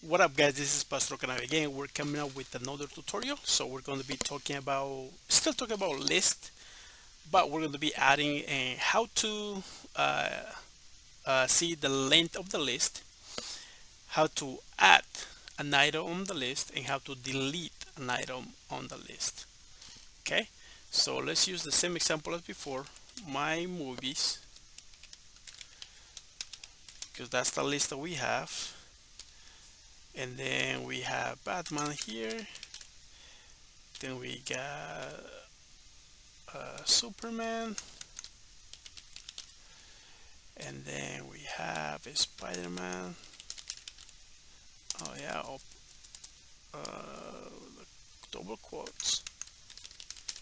What up, guys? This is Pastor Canal again. We're coming up with another tutorial. So we're going to be talking about, still talking about list, but we're going to be adding how to uh, see the length of the list, how to add an item on the list, and how to delete an item on the list. Okay, so let's use the same example as before. My movies, because that's the list that we have, and then we have Batman here. Then we got Superman, and then we have a Spider-Man. Oh yeah, double quotes,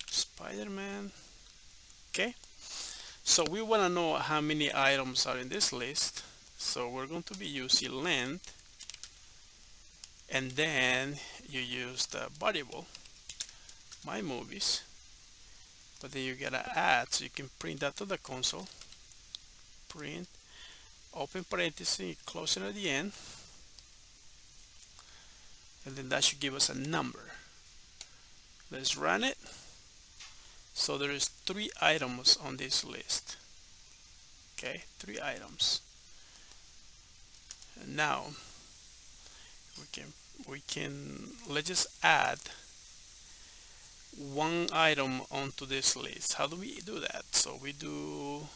Spider-Man. Okay, so we want to know how many items are in this list. So we're going to be using length, and then you use the variable my movies, but then you gotta add, so you can print that to the console. Print, open parenthesis, closing at the end, and then that should give us a number. Let's run it. So there is 3 items on this list. Okay, 3 items. And now we can let's just add 1 item onto this list. How do we do that? So we do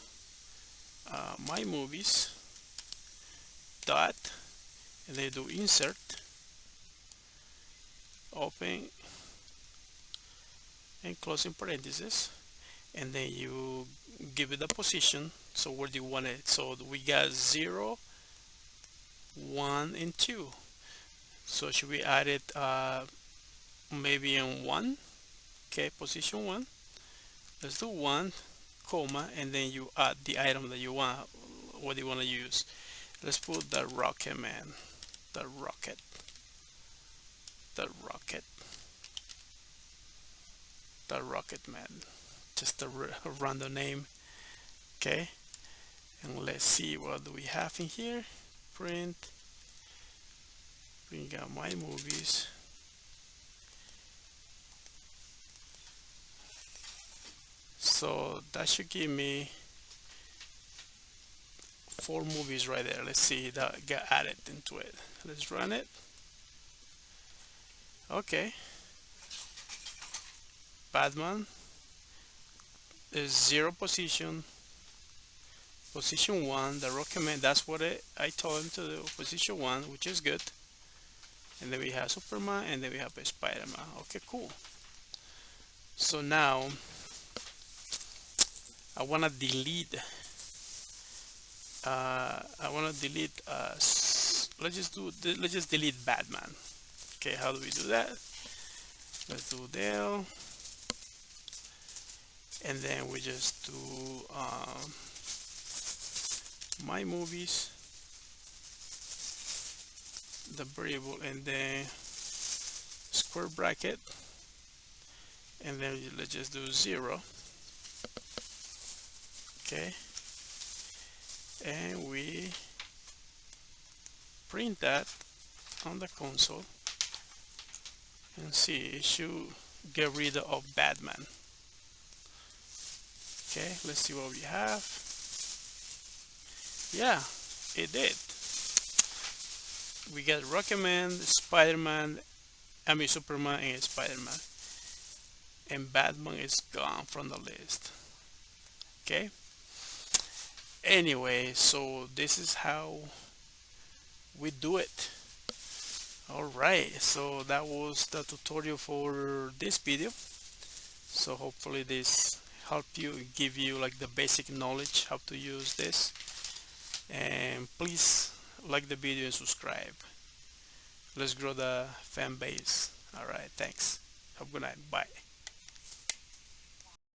my movies dot, and then do insert, open and closing parenthesis, and then you give it a position. So where do you want it? So we got 0, 1 and 2. So should we add it maybe in 1? Okay, position 1. Let's do 1 comma, and then you add the item that you want. What do you want to use? Let's put the Rocket Man, the rocket, the rocket, the Rocket Man, just a random name. Okay, and let's see what do we have in here. Print, bring out my movies. So that should give me 4 movies right there. Let's see that got added into it. Let's run it. Okay, Batman is 0 position, position 1, the Rocket Man, that's what I told him to do, position 1, which is good. And then we have Superman, and then we have a Spider-Man. Okay, cool. So now I want to delete let's just delete Batman. Okay, how do we do that? Let's do del, and then we just do my movies, the variable, and then square bracket, and then let's just do 0. Okay, and we print that on the console and see, it should get rid of Batman. Okay, let's see what we have. Yeah, it did. We got Rocketman, Spider-Man, Superman and Spider-Man, and Batman is gone from the list. Okay, anyway, so this is how we do it. All right, so that was the tutorial for this video. So hopefully this help you, give you like the basic knowledge how to use this, and please like the video and subscribe. Let's grow the fan base. All right, thanks. Have a good night. Bye.